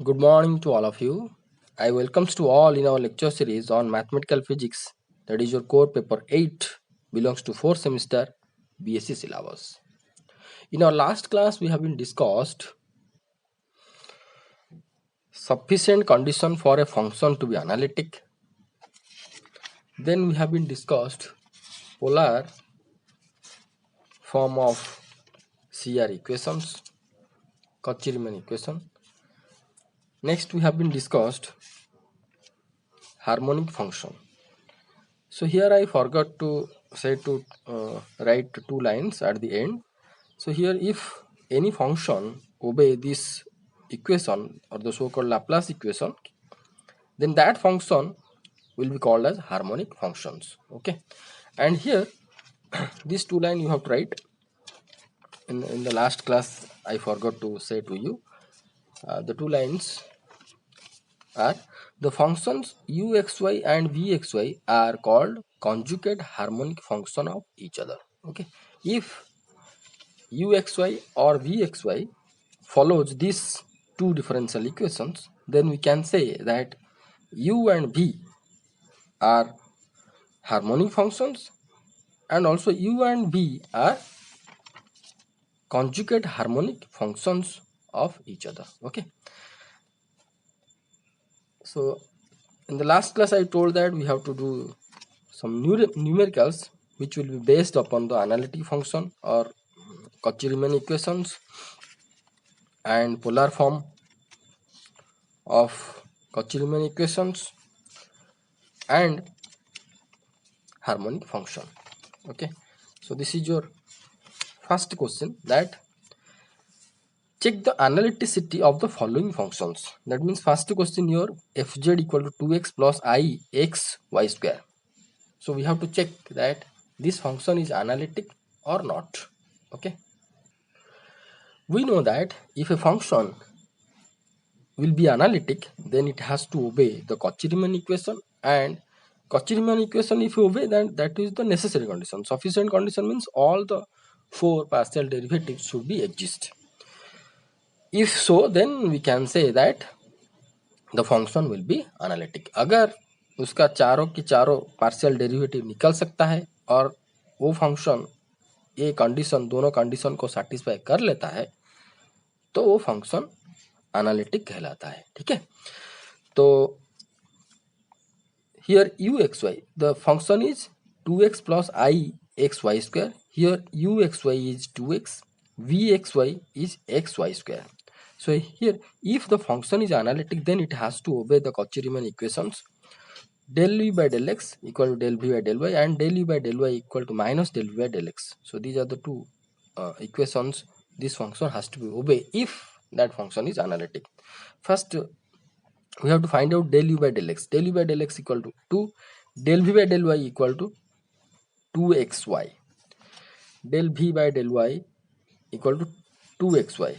Good morning to all of you. I welcomes to all in our lecture series on mathematical physics. That is your core paper 8 belongs to 4th semester BSc syllabus. In our last class we have been discussed sufficient condition for a function to be analytic. Then we have been discussed polar form of CR equations, Cauchy-Riemann equation. Next we have been discussed harmonic function. So here I forgot to say to write two lines at the end. So here if any function obey this equation or the so-called Laplace equation, then that function will be called as harmonic functions. Okay, and here these two lines you have to write. In the last class I forgot to say to you, the two lines are the functions uxy and vxy are called conjugate harmonic function of each other. Okay, if uxy or vxy follows these two differential equations, then we can say that u and v are harmonic functions and also u and v are conjugate harmonic functions of each other. Okay, so in the last class I told that we have to do some numericals which will be based upon the analytic function or Cauchy-Riemann equations and polar form of Cauchy-Riemann equations and harmonic function. Okay, so this is your first question, that check the analyticity of the following functions. That means first question your fz equal to 2x plus I x y square. So we have to check that this function is analytic or not. Okay, we know that if a function will be analytic, then it has to obey the Cauchy-Riemann equation, and Cauchy-Riemann equation if you obey, then that is the necessary condition. Sufficient condition means all the four partial derivatives should be exist. If so, then we can say that the function will be analytic. अगर उसका चारों की चारों partial derivative निकल सकता है और वो फंक्शन ये कंडीशन दोनों कंडीशन को सेटिस्फाई कर लेता है तो वो फंक्शन एनालिटिक कहलाता है. ठीक है, तो here uxy, the function is 2x plus I xy square. Here uxy is 2x, vxy is xy square. So here if the function is analytic, then it has to obey the Cauchy-Riemann equations. Del v by del x equal to del v by del y and del u by del y equal to minus del v by del x. So these are the two equations this function has to be obey if that function is analytic. First we have to find out del u by del x. Del u by del x equal to 2, del v by del y equal to 2xy, del v by del y equal to 2xy.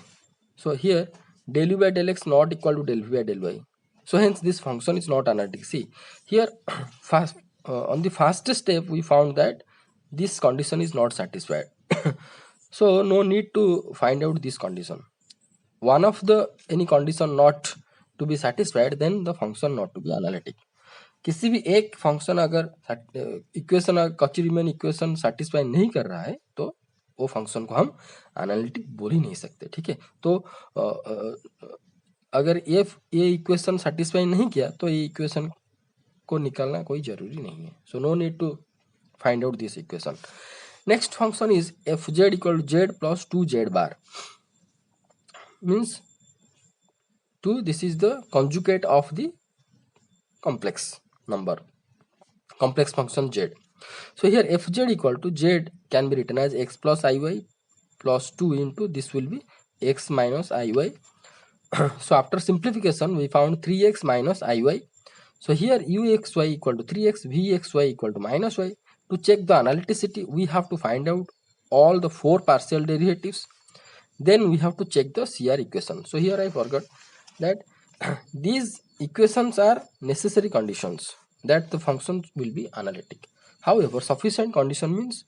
So here del u by del x not equal to del v by del y. So hence this function is not analytic. See here first on the first step we found that this condition is not satisfied. So no need to find out this condition. One of the any condition not to be satisfied, then the function not to be analytic. किसी भी एक function अगर equation Cauchy-Riemann equation satisfy नहीं कर रहा है तो वो फंक्शन को हम एनालिटिक बोल ही नहीं सकते. ठीक है, तो अगर ये इक्वेशन सेटिस्फाई नहीं किया तो ये इक्वेशन को निकालना कोई जरूरी नहीं है. So no need to find out this equation. Next function is fz equal to z plus 2z bar. means 2, this is the conjugate of the complex number, complex function z. So here fz equal to z can be written as x plus iy plus 2 into this will be x minus iy. So after simplification we found 3x minus iy. So here uxy equal to 3x, vxy equal to minus y. To check the analyticity we have to find out all the four partial derivatives. Then we have to check the CR equation. So here I forgot that these equations are necessary conditions that the function will be analytic. However, sufficient condition means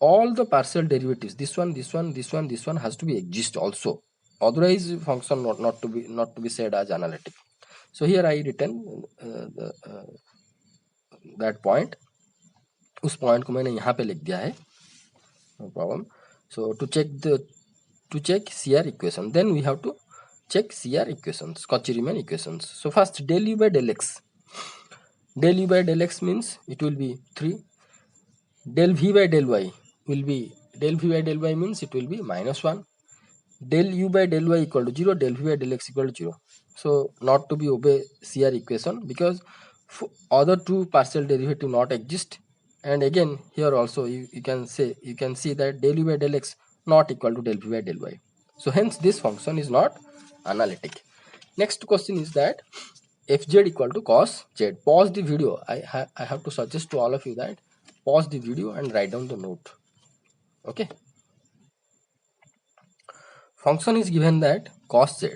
all the partial derivatives, this one, this one, this one, this one has to be exist also. otherwise function not to be said as analytic. So here I written that point, उस point को मैंने यहाँ पे लिख दिया है, no problem. So to check CR equation, then we have to check CR equations, Cauchy-Riemann equations. So first del u by del x. Del u by del x means it will be 3. Del v by del y will be, del v by del y means it will be -1. Del u by del y equal to 0, del v by del x equal to 0. So not to be obey CR equation because other two partial derivative not exist. And again here also you can see that del u by del x not equal to del v by del y. So hence this function is not analytic. Next question is that fz equal to cos z. Pause the video. I have to suggest to all of you that pause the video and write down the note. Okay. Function is given that cos z.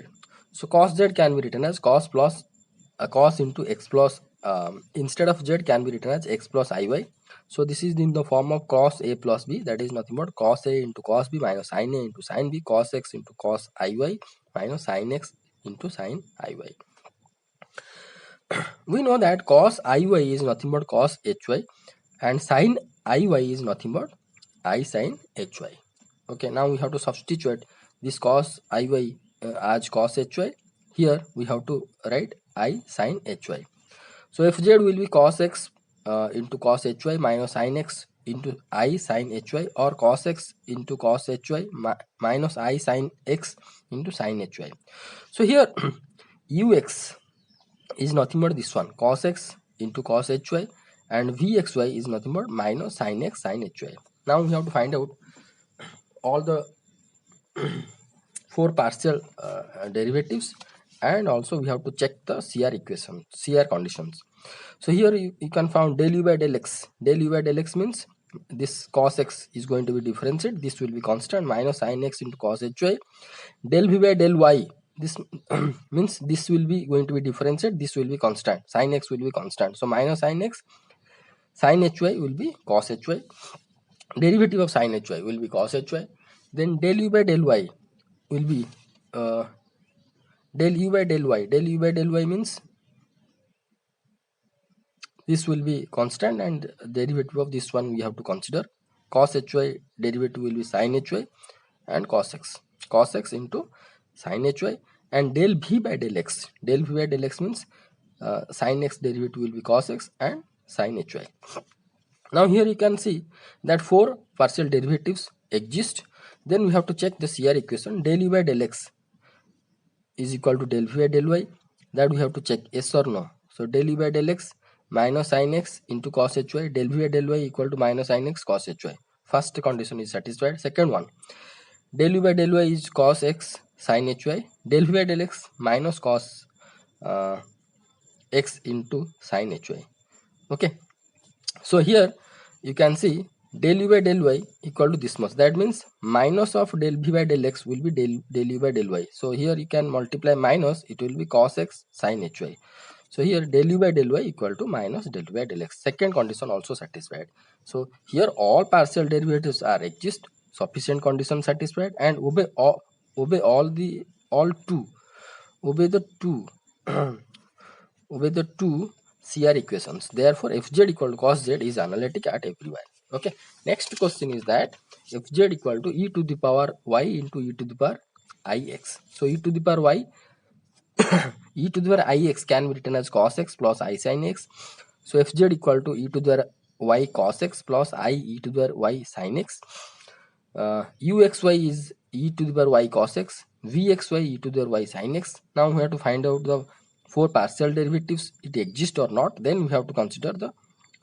So cos z can be written as cos plus cos into x plus instead of z can be written as x plus iy. So this is in the form of cos a plus b, that is nothing but cos a into cos b minus sin a into sin b, cos x into cos iy minus sin x into sin iy. We know that cos iy is nothing but cos hy and sin iy is nothing but I sin hy. Okay, now we have to substitute this cos iy as cos hy. Here we have to write I sin hy. So fz will be cos x into cos hy minus sin x into I sin hy, or cos x into cos hy minus I sin x into sin hy. So here ux is nothing but this one, cos x into cos hy, and vxy is nothing but minus sin x sin hy. Now we have to find out all the 4 partial derivatives, and also we have to check the CR equation, CR conditions. So here you can find del u by del x. Del u by del x means this cos x is going to be differentiated, this will be constant, minus sin x into cos hy. Del v by del y, this means this will be going to be differentiated, this will be constant, sin x will be constant, so minus sin x, sin hy will be cos hy, derivative of sin hy will be cos hy. Then del u by del y will be del u by del y. Del u by del y means this will be constant, and derivative of this one we have to consider. Cos hy derivative will be sin hy and cos x into sin hy. And del v by del x. Del v by del x means sin x derivative will be cos x and sin hy. Now here you can see that 4 partial derivatives exist. Then we have to check the CR equation. Del u by del x is equal to del v by del y. That we have to check yes or no. So del u by del x minus sin x into cos hy, del v by del y equal to minus sin x cos hy. First condition is satisfied. Second one, del u by del y is cos x sin hy, del v by del x minus cos x into sin hy. Okay, so here you can see del u by del y equal to this much, that means minus of del v by del x will be del u by del y. So here you can multiply minus, it will be cos x sin hy. So here del u by del y equal to minus del v by del x. Second condition also satisfied. So here all partial derivatives are exist, sufficient condition satisfied, and obey the two CR equations. Therefore fz equal to cos z is analytic at everywhere. Okay, next question is that fz equal to e to the power y into e to the power ix. So e to the power y e to the power ix can be written as cos x plus I sin x. So fz equal to e to the power y cos x plus I e to the power y sin x. uxy is e to the power y cos x, vxy e to the power y sin x. Now we have to find out the 4 partial derivatives, it exists or not. Then we have to consider the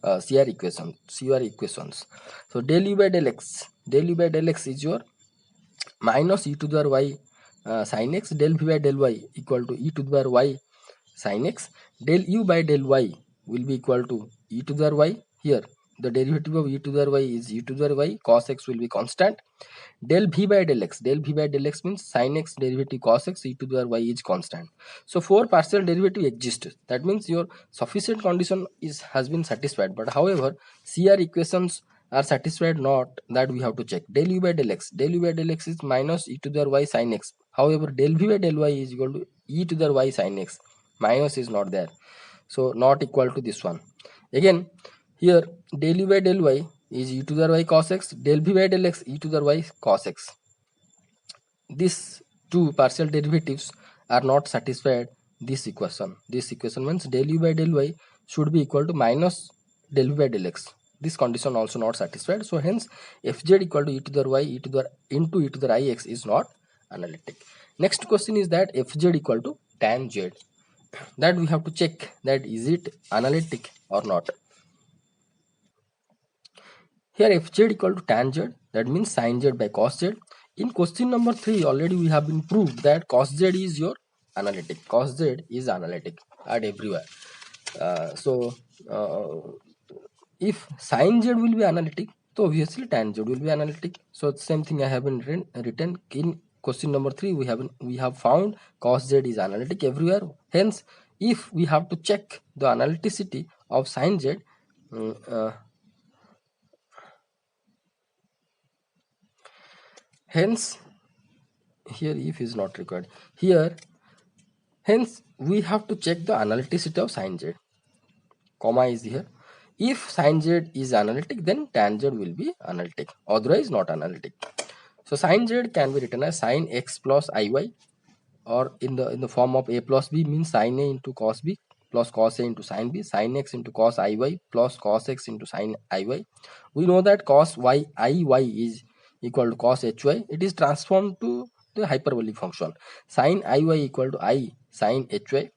CR equations. So del u by del x is your minus e to the power y sin x, del v by del y equal to e to the power y sin x, del u by del y will be equal to e to the power y. Here the derivative of e to the power y is e to the power y, cos x will be constant. Del v by del x means sin x derivative cos x e to the power y is constant. So 4 partial derivative exist, that means your sufficient condition has been satisfied. But however CR equations are satisfied not, that we have to check. Del u by del x is minus e to the power y sin x. However, del v by del y is equal to e to the y sin x. Minus is not there, so not equal to this one. Again, here del u by del y is e to the y cos x, del v by del x e to the y cos x. These two partial derivatives are not satisfied this equation. This equation means del u by del y should be equal to minus del v by del x. This condition also not satisfied. So hence fz equal to e to the y e to the into e to the ix is not analytic. Next question is that fz equal to tan z. That we have to check that is it analytic or not. Here fz equal to tan z, that means sin z by cos z. In question number 3 already we have been proved that cos z is your analytic. Cos z is analytic at everywhere. If sin z will be analytic, so obviously tan z will be analytic. So same thing I have been written in question number 3. We have found cos z is analytic everywhere. Hence, if we have to check the analyticity of sin z, hence here if is not required here, hence we have to check the analyticity of sin z. Comma is here. If sin z is analytic, then tan z will be analytic, otherwise not analytic. So sin z can be written as sin x plus iy, or in the form of a plus b, means sin a into cos b plus cos a into sin b, sin x into cos iy plus cos x into sin iy. We know that cos y iy is equal to cos hy. It is transformed to the hyperbolic function. Sin iy equal to I sin hy.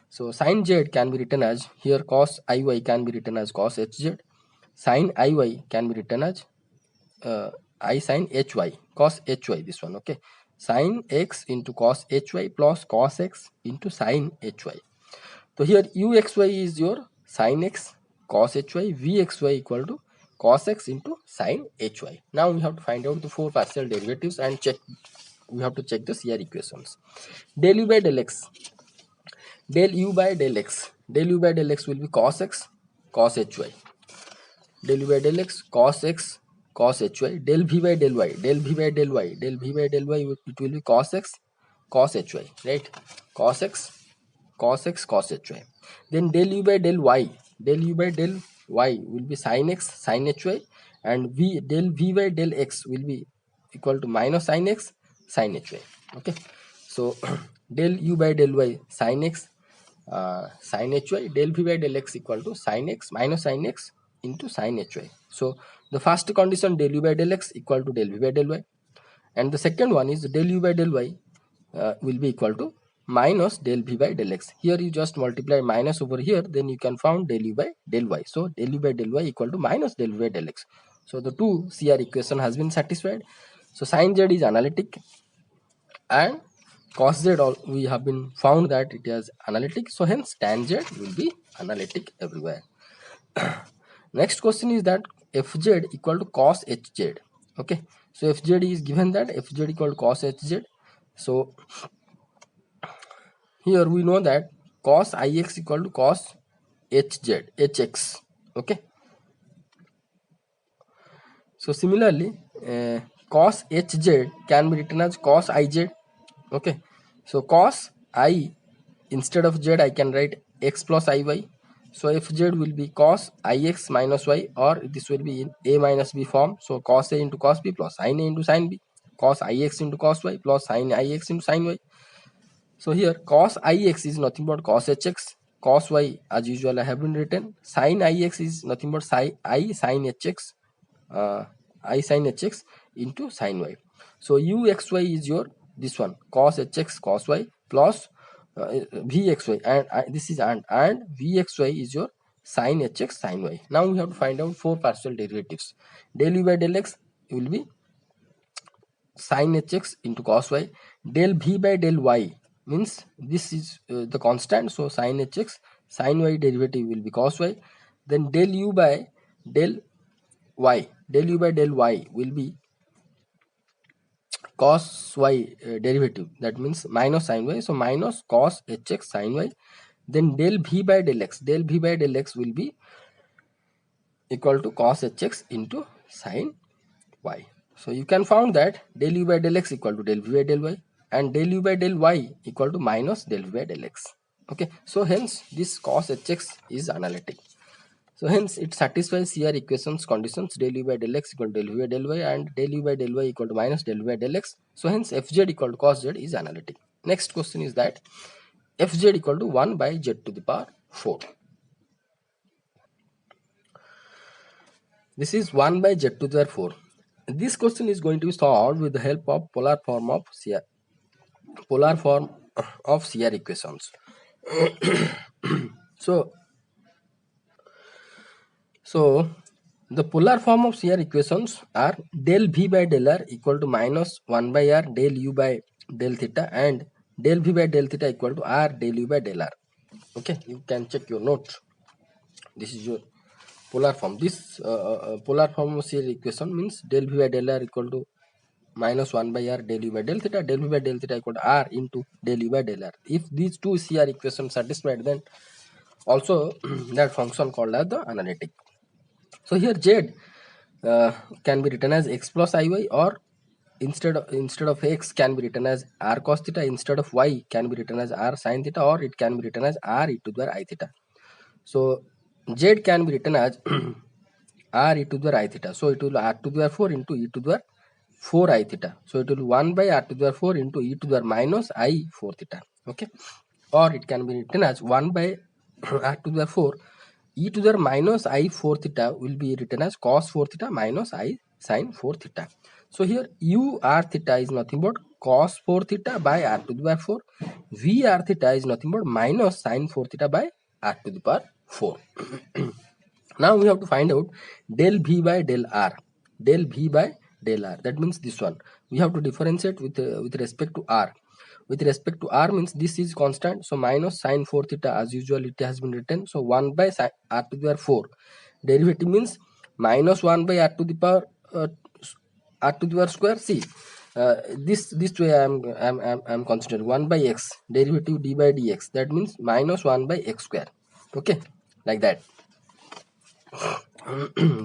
So sin z can be written as, here cos iy can be written as cos hz. Sin iy can be written as I sin hy, cos hy, this one, okay. Sin x into cos hy plus cos x into sin hy. So here uxy is your sin x cos hy, vxy equal to cos x into sin hy. Now we have to find out the 4 partial derivatives and check. We have to check the CR equations. Del u by del x. Del u by del x. Del u by del x will be cos x cos hy. Del u by del x cos x cos hy. Del v by del y. Del v by del y. Del v by del y, it will be cos x cos hy, right? Cos x cos x cos hy. Then del u by del y. Del u by del y will be sin x sin hy, and del v by del x will be equal to minus sin x sin hy. Okay, so del u by del y sin x sin hy, del v by del x equal to sin x minus sin x into sin hy. So the first condition, del u by del x equal to del v by del y, and the second one is del u by del y will be equal to minus del v by del x. Here you just multiply minus over here, then you can find del u by del y. So del u by del y equal to minus del v by del x. So the two CR equation has been satisfied. So sin z is analytic, and cos z we have been found that it is analytic. So hence tan z will be analytic everywhere. Next question is that fz equal to cos hz. Okay, so fz is given that fz equal to cos hz. So here we know that cos ix equal to cos hx. Okay, so similarly cos hz can be written as cos iz. Okay, so cos I, instead of z I can write x plus iy. So fz will be cos ix minus y, or this will be in a minus b form. So cos a into cos b plus sin a into sin b, cos ix into cos y plus sin ix into sin y. So here cos ix is nothing but cos hx, cos y as usual I have been written, sin ix is nothing but I sin hx, I sin hx into sin y. So uxy is your this one, cos hx cos y plus vxy, and this is and vxy is your sin hx sin y. Now we have to find out 4 partial derivatives. Del u by del x will be sin hx into cos y. Del v by del y means this is the constant, so sin hx sin y derivative will be cos y. Then del u by del y, del u by del y will be cos y derivative, that means minus sin y, so minus cos hx sin y. Then del v by del x, del v by del x will be equal to cos hx into sin y. So you can find that del u by del x equal to del v by del y, and del u by del y equal to minus del v by del x. Okay, so hence this cos hx is analytic. So hence it satisfies CR equations conditions del u by del x equal to del v by del y and del u by del y equal to minus del v by del x. So hence fz equal to cos z is analytic. Next question is that fz equal to 1 by z to the power 4. This is 1 by z to the power 4. This question is going to be solved with the help of polar form of CR equations. So the polar form of CR equations are del v by del r equal to minus 1 by r del u by del theta and del v by del theta equal to r del u by del r. Okay, you can check your notes. This is your polar form. This polar form of CR equation means del v by del r equal to minus 1 by r del u by del v by del theta equal to r into del u by del r. If these two CR equations satisfied, then also that function called as the analytic. So here z can be written as x plus iy, or instead of x can be written as r cos theta, instead of y can be written as r sin theta, or it can be written as r e to the power I theta. So z can be written as r e to the power I theta. So it will r to the power 4 into e to the power 4 I theta. So it will be 1 by r to the power 4 into e to the power minus I 4 theta. Okay, or it can be written as 1 by r to the power 4 e to the power minus I 4 theta will be written as cos 4 theta minus I sin 4 theta. So here u r theta is nothing but cos 4 theta by r to the power 4. V r theta is nothing but minus sin 4 theta by r to the power 4. Now we have to find out del v by del r. Del v by del r. That means this one. We have to differentiate with respect to r. With respect to r means this is constant. So minus sin 4 theta as usual it has been written. So 1 by r to the power 4. Derivative means minus 1 by r to the power r to the power square. See, this way I'm considering 1 by x, derivative d by dx. That means minus 1 by x square. Okay, like that.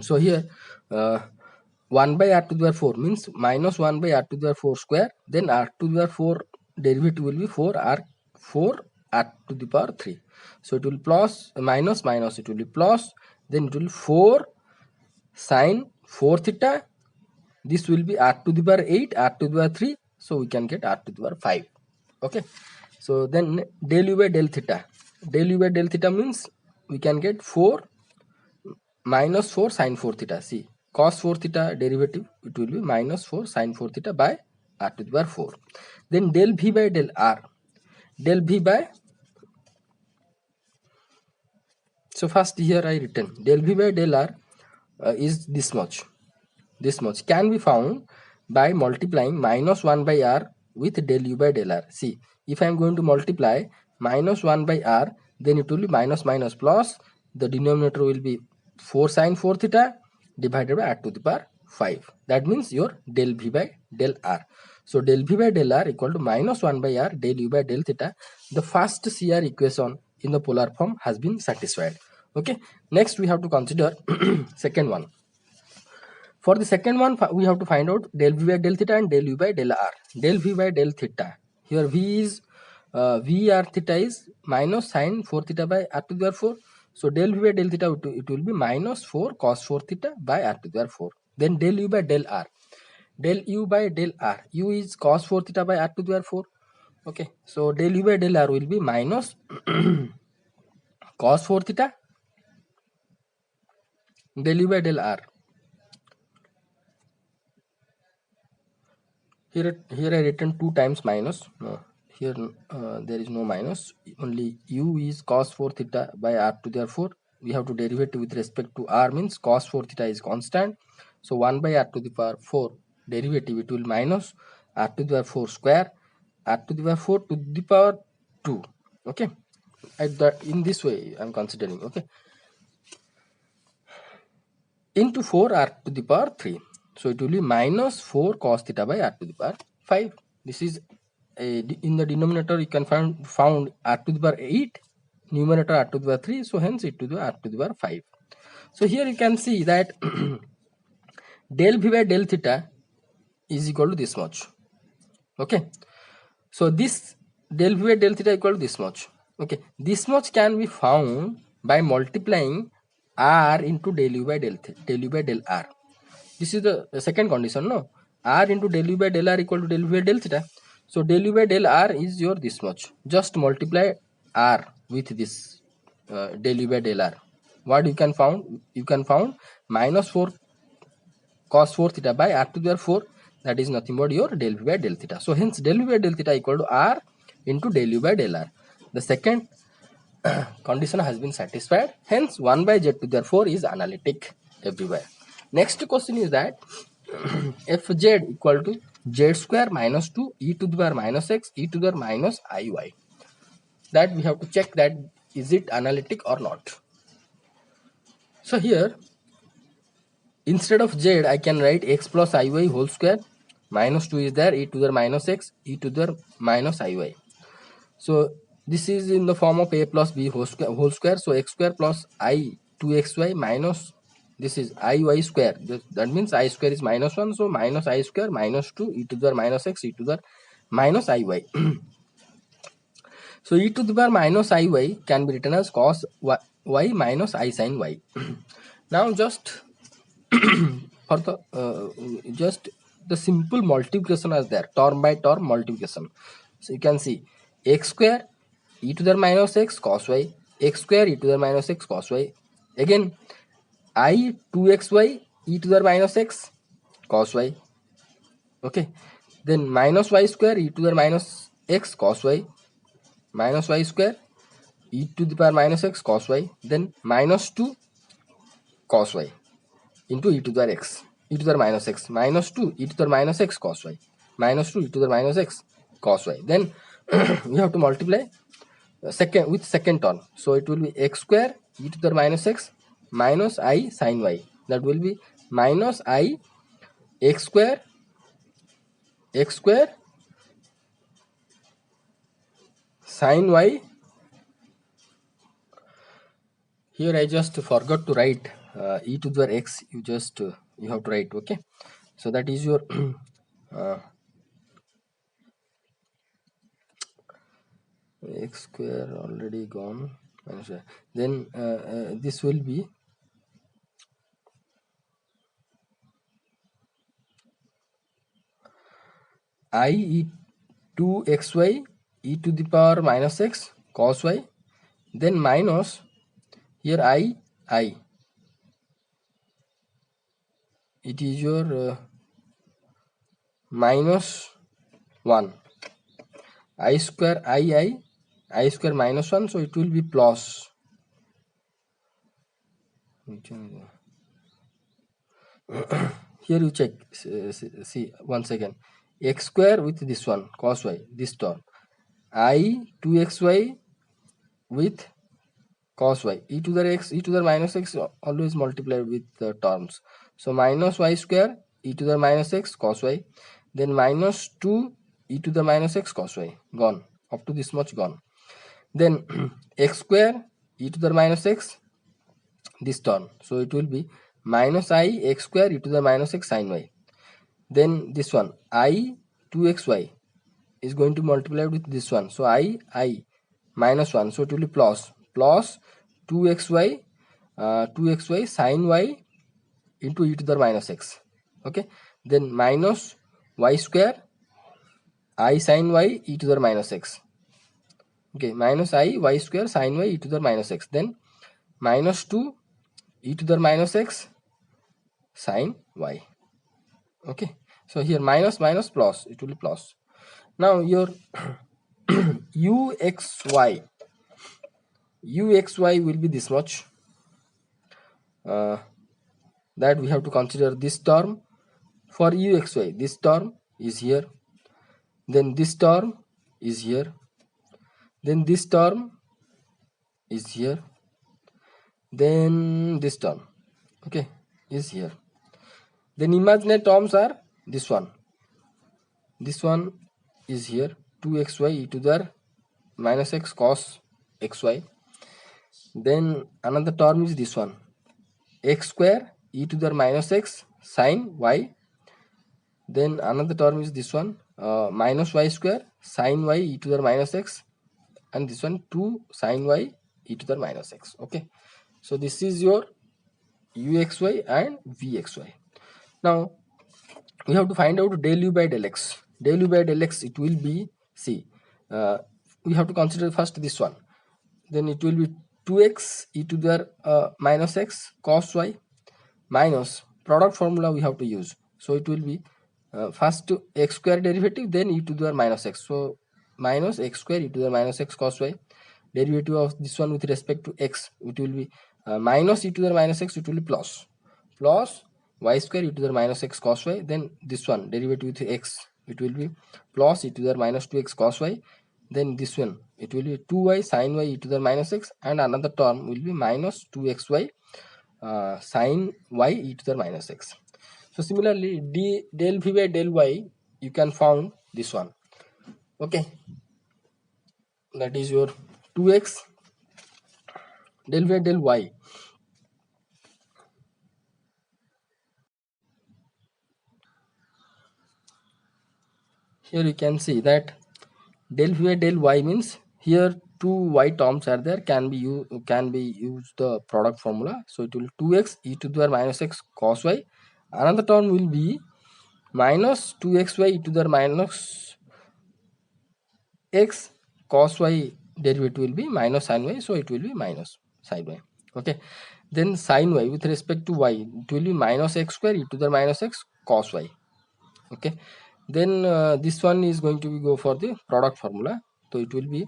So here 1 by r to the power 4 means minus 1 by r to the power 4 square, then r to the power 4 derivative will be 4 r to the power 3. So it will plus minus minus, it will be plus, then it will be 4 sin 4 theta. This will be r to the power 8, r to the power 3. So we can get r to the power 5. Okay, so then del u by del theta. Del u by del theta means we can get 4 minus 4 sin 4 theta. See, cos 4 theta derivative, it will be minus 4 sin 4 theta by r to the power 4. Then del v by del r. Del v by, so first here I written del v by del r is this much. This much can be found by multiplying minus 1 by r with del u by del r. See, if I am going to multiply minus 1 by r, then it will be minus minus plus, the denominator will be 4 sin 4 theta divided by r to the power 5. That means your del v by del r. So del v by del r equal to minus 1 by r del u by del theta. The first CR equation in the polar form has been satisfied. Okay, next we have to consider second one. For the second one, we have to find out del v by del theta and del u by del r. Del v by del theta. Here v r theta is minus sin 4 theta by r to the power 4. So del v by del theta, it will be minus 4 cos 4 theta by r to the power 4. Then del u by del r. Del u by del r. U is cos 4 theta by r to the power 4. Okay, so del u by del r will be minus cos 4 theta del u by del r. Here I written 2 times minus. No, here there is no minus. Only u is cos 4 theta by r to the power 4. We have to derivative with respect to r means cos 4 theta is constant. So 1 by r to the power 4 derivative, it will minus r to the power 4 square, r to the power 4 to the power 2. Okay, in this way I am considering. Okay, into 4 r to the power 3. So it will be minus 4 cos theta by r to the power 5. This is in the denominator you can found r to the power 8, numerator r to the power 3. So hence it to the r to the power 5. So here you can see that del v by del theta is equal to this much. Okay, So this del v by del theta equal to this much. Okay, this much can be found by multiplying r into del u by del u by del r. This is the second condition, no? R into del u by del r equal to del v by del theta. So del u by del r is your this much. Just multiply r with this del u by del r. What you can found? You can found minus 4 cos 4 theta by r to the power 4. That is nothing but your del v by del theta. So hence del v by del theta equal to r into del u by del r. The second condition has been satisfied. Hence 1 by z to the power 4 is analytic everywhere. Next question is that fz equal to z square minus 2 e to the power minus x e to the power minus iy. That we have to check that is it analytic or not. So here instead of z I can write x plus iy whole square, minus 2 is there, e to the power minus x e to the power minus iy. So this is in the form of a plus b whole square. So x square plus I 2xy minus this is iy square. That means I square is minus 1. So minus I square minus 2 e to the power minus x e to the power minus iy. So e to the power minus iy can be written as cos y minus I sin y. Now just for the simple multiplication is there, term by term multiplication. So you can see x square e to the minus x cos y, x square e to the minus x cos y. Again I 2xy e to the minus x cos y. Okay, then minus y square e to the minus x cos y, minus y square e to the power minus x cos y, then minus 2 cos y into e to the x, e to the minus x, minus 2 e to the minus x cos y, minus 2 e to the minus x cos y. Then we have to multiply second term. So it will be x square e to the minus x minus I sin y. That will be minus I x square sin y. Here I just forgot to write e to the x. You just you have to write. Okay, so that is your x square already gone. Then this will be I e 2xy e to the power minus x cos y, then minus here I it is your minus 1 I square I square minus 1, so it will be plus here you check, see once again, x square with this one cos y, this term, I 2xy with cos y, e to the x e to the minus x always multiplied with the terms. So minus y square e to the minus x cos y, then minus 2 e to the minus x cos y, gone, up to this much gone. Then x square e to the minus x this term, so it will be minus I x square e to the minus x sin y. Then this one I 2xy is going to multiply with this one, so I minus 1, so it will be plus 2xy sin y into e to the minus x. Okay, then minus y square I sin y e to the minus x. Okay, minus I y square sin y e to the minus x, then minus 2 e to the minus x sin y. Okay, so here minus plus, it will be plus. Now your uxy will be this much. That we have to consider this term. For uxy, this term is here, then this term is here, then this term is here, then this term, okay, is here. Then imaginary terms are this one is here, 2xy e to the minus x cos xy. Then another term is this one, x square e to the minus x sin y. Then another term is this one, minus y square sine y e to the minus x, and this one 2 sine y e to the minus x. Okay, so this is your uxy and vxy. Now we have to find out del u by del x. Del u by del x, it will be, see, we have to consider first this one, then it will be 2x e to the minus x cos y minus product formula we have to use. So it will be first x square derivative, then e to the minus x. So minus x square e to the minus x cos y. Derivative of this one with respect to x, it will be minus e to the minus x, it will be plus y square e to the minus x cos y. Then this one derivative with x, it will be plus e to the minus 2x cos y. Then this one, it will be 2y sine y e to the minus x, and another term will be minus 2xy sine y e to the minus x. So similarly, del v by del y, you can found this one. Okay, that is your 2x del v by del y. Here you can see that del v by del y means here two y terms are there, can be used the product formula. So it will 2x e to the minus x cos y. Another term will be minus 2xy e to the minus x cos y, derivative will be minus sin y, so it will be minus sin y. Okay, then sin y with respect to y, it will be minus x square e to the minus x cos y. Okay, then this one is going to be go for the product formula, so it will be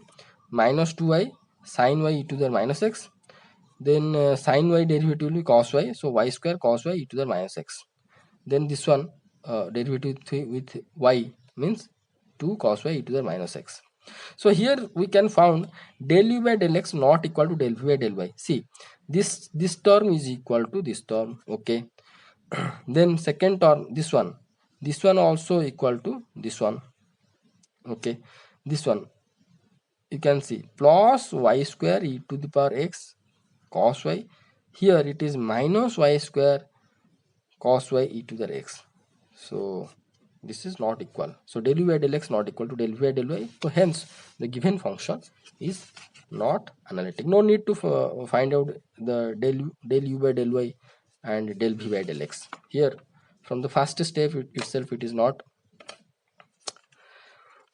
minus 2y sin y e to the minus x, then sin y derivative will be cos y, so y square cos y e to the minus x. Then this one derivative with y means 2 cos y e to the minus x. So here we can found del u by del x not equal to del v by del y. See, this term is equal to this term. Okay, then second term, this one also equal to this one. Okay, this one you can see plus y square e to the power x cos y. Here it is minus y square cos y e to the x. So this is not equal. So del u by del x not equal to del v by del y. So hence the given function is not analytic. No need to find out the del u by del y and del v by del x. Here from the first step itself, it is not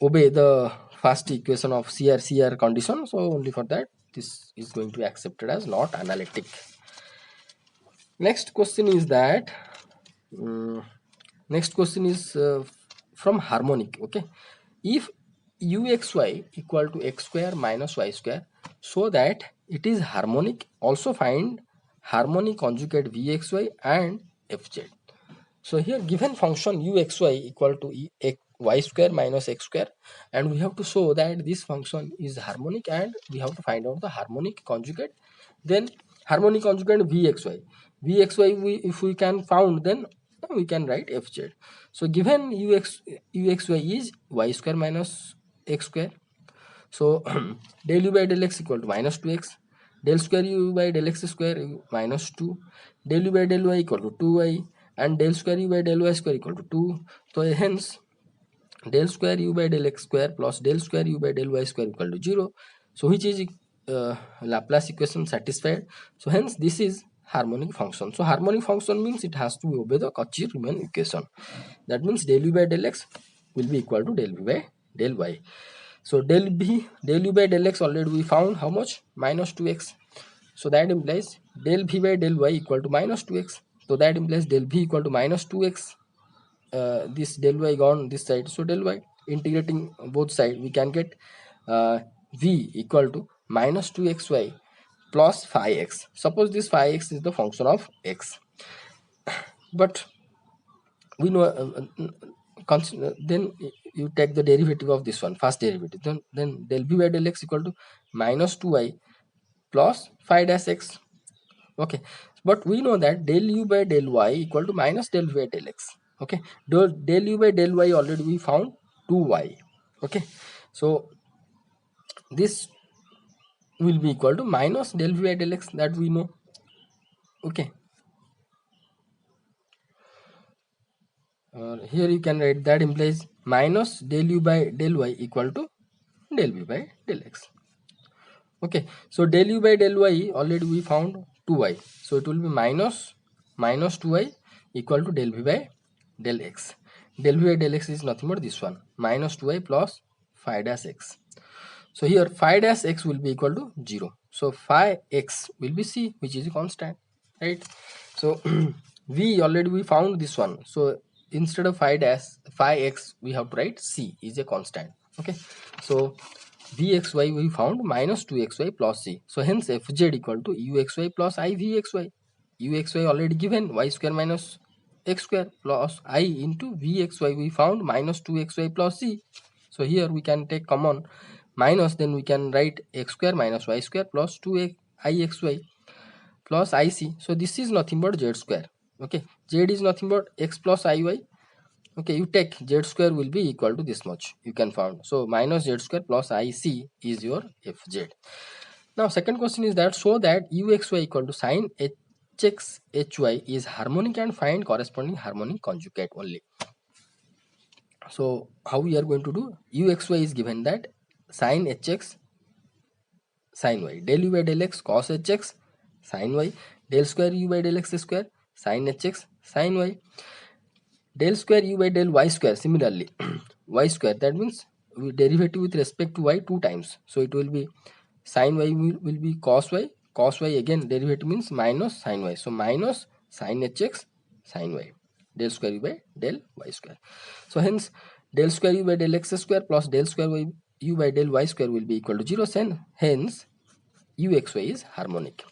obey the first equation of CR condition. So only for that this is going to be accepted as not analytic. Next question is that next question is from harmonic. Okay, if uxy equal to x square minus y square, so that it is harmonic, also find harmonic conjugate vxy and fz. So here given function uxy equal to y square minus x square, and we have to show that this function is harmonic, and we have to find out the harmonic conjugate. Then harmonic conjugate vxy, if we can found, then we can write fz. So given uxy is y square minus x square, so del u by del x equal to minus 2x, del square u by del x square minus 2, del u by del y equal to 2y, and del square u by del y square equal to 2. So hence del square u by del x square plus del square u by del y square equal to 0. So which is Laplace equation satisfied. So hence this is harmonic function. So harmonic function means it has to obey the Cauchy-Riemann equation. That means del u by del x will be equal to del v by del y. So del u by del x already we found how much, minus 2x. So that implies del v by del y equal to minus 2x. So that implies del v equal to minus 2x. This del y gone this side, so del y integrating both sides, we can get v equal to minus 2xy plus phi x. Suppose this phi x is the function of x, but we know then you take the derivative of this one, first derivative, then del v by del x equal to minus 2y plus phi dash x. Okay, but we know that del u by del y equal to minus del v by del x. Okay, del u by del y already we found 2y. Okay, so this will be equal to minus del v by del x, that we know. Okay, here you can write that implies minus del u by del y equal to del v by del x. Okay, so del u by del y already we found 2y, so it will be minus 2y equal to del v by del x. Del v by del x is nothing but this one, minus 2y plus phi dash x. So here phi dash x will be equal to 0, so phi x will be c, which is a constant, right? So we already we found this one, so instead of phi x we have to write c is a constant. Okay, so vxy we found minus 2xy plus c, so hence fz equal to uxy plus I vxy. Uxy already given, y square minus x square plus I into vxy we found minus 2xy plus c. So here we can take common minus, then we can write x square minus y square plus 2ixy plus ic. So this is nothing but z square. Okay, z is nothing but x plus iy. Okay, you take z square will be equal to this much, you can find. So minus z square plus ic is your fz. Now second question is that show that uxy equal to sine hx hy is harmonic and find corresponding harmonic conjugate only. So how we are going to do? Uxy is given that sine hx sin y, del u by del x cos hx sin y, del square u by del x square sin hx sin y, del square u by del y square. Similarly y square, that means we derivative with respect to y 2 times, so it will be sin y will be cos y again derivative means minus sin y, so minus sin hx sin y, del square u by del y square. So hence del square u by del x square plus del square u by del y square will be equal to 0, and hence uxy is harmonic.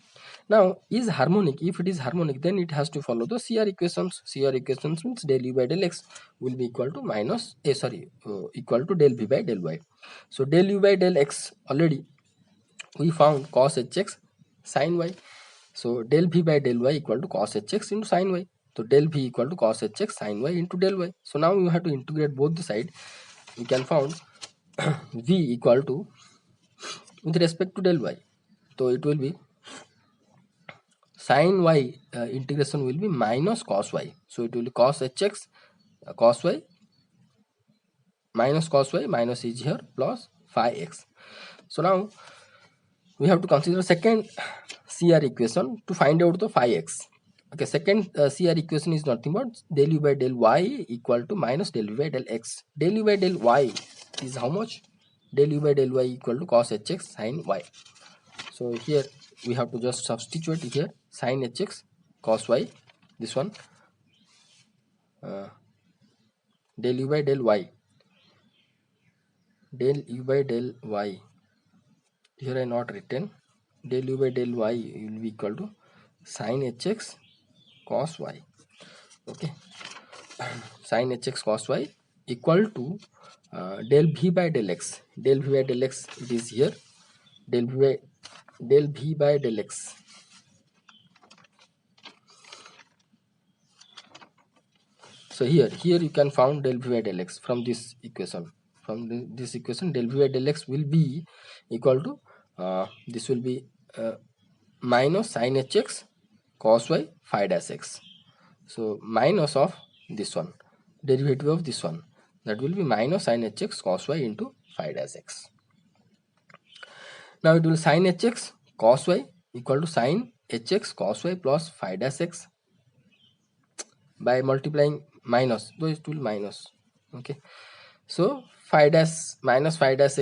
Now is harmonic, if it is harmonic then it has to follow the CR equations. CR equations means del u by del x will be equal to minus equal to del v by del y. So del u by del x already we found cos hx sin y, so del v by del y equal to cos hx into sin y, so del v equal to cos hx sin y into del y. So now you have to integrate both the side. We can found v equal to with respect to del y, so it will be sin y integration will be minus cos y, so it will be cos hx cos y minus is here plus phi x. So now we have to consider second CR equation to find out the phi x. Okay, second CR equation is nothing but del u by del y equal to minus del u by del x. Del u by del y is how much? Del u by del y equal to cos hx sin y. So here we have to just substitute here sin hx cos y, this one del u by del y, del u by del y, here I not written, del u by del y will be equal to sin hx cos y. Okay, sin hx cos y equal to del v by del x. Del v by del x it is here, del v by del x. So here you can found del v by del x from this equation. From this equation del v by del x will be equal to this will be minus sin hx cos y phi dash x. So minus of this one, derivative of this one, that will be minus sin hx cos y into phi dash x. Now it will sin hx cos y equal to sin hx cos y plus phi dash x by multiplying minus, though it will minus. Okay, so phi dash minus phi dash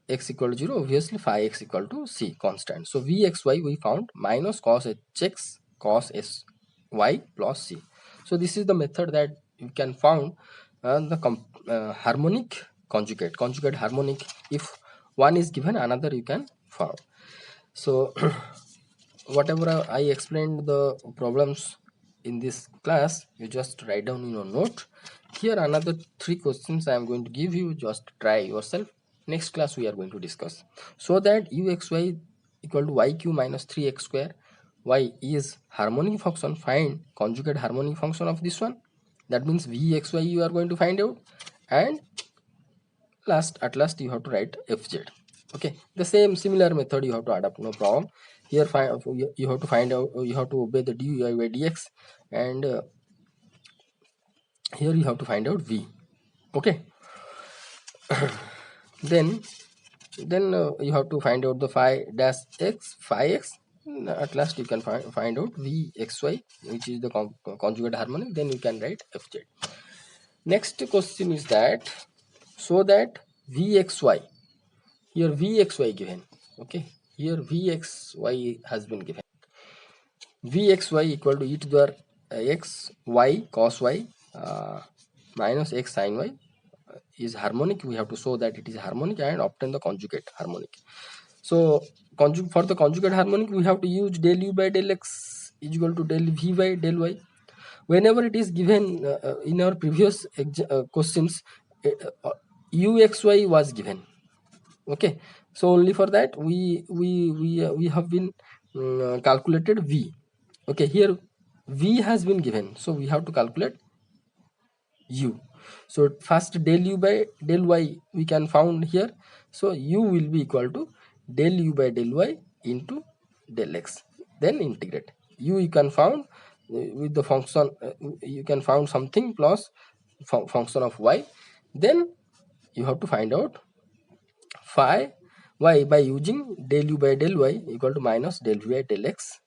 x equal to 0, obviously phi x equal to c constant. So vxy we found minus cos hx cos sy plus c. So this is the method that you can found the harmonic conjugate harmonic. If one is given, another you can found. So whatever I explained the problems in this class, you just write down in your note. Here another 3 questions I am going to give you, just try yourself. Next class we are going to discuss. So that uxy equal to yq minus 3x square y is harmonic function, find conjugate harmonic function of this one. That means vxy you are going to find out, and at last you have to write fz. Okay, the similar method you have to adapt, no problem. Here you have to find out, you have to obey the dy by dx, and here you have to find out v. Okay, then you have to find out the phi dash x, phi x. At last you can find out vxy, which is the conjugate harmonic. Then you can write fz. Next question is that, so that vxy, here vxy given, okay, here vxy has been given, vxy equal to e to the x y cos y minus x sin y is harmonic. We have to show that it is harmonic and obtain the conjugate harmonic. So for the conjugate harmonic, we have to use del u by del x is equal to del v by del y. Whenever it is given in our previous questions, uxy was given. Okay, so only for that we have been calculated v. Okay, here v has been given, so we have to calculate u. So first del u by del y we can found here, so u will be equal to del u by del y into del x, then integrate. U you can found with the function, you can found something plus function of y, then you have to find out phi y by using del u by del y equal to minus del v by del x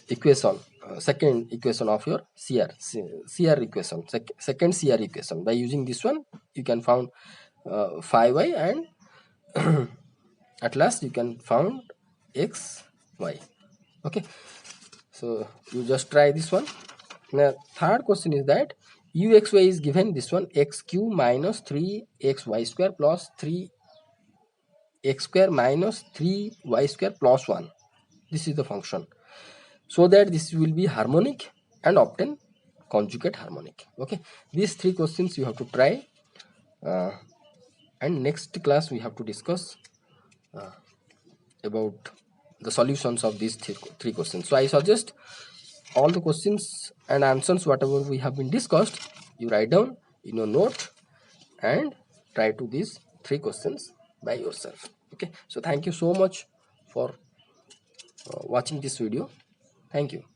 equation, second equation of your CR equation, second CR equation. By using this one, you can found phi y, and at last you can found x y. Okay, so you just try this one. Now third question is that uxy is given, this one, x cube minus 3xy square plus 3x square minus 3y square plus 1. This is the function, so that this will be harmonic and obtain conjugate harmonic. Okay, these three questions you have to try, and next class we have to discuss about the solutions of these three questions. So I suggest all the questions and answers whatever we have been discussed, you write down in your note and try to these three questions by yourself. Okay, so thank you so much for watching this video. Thank you.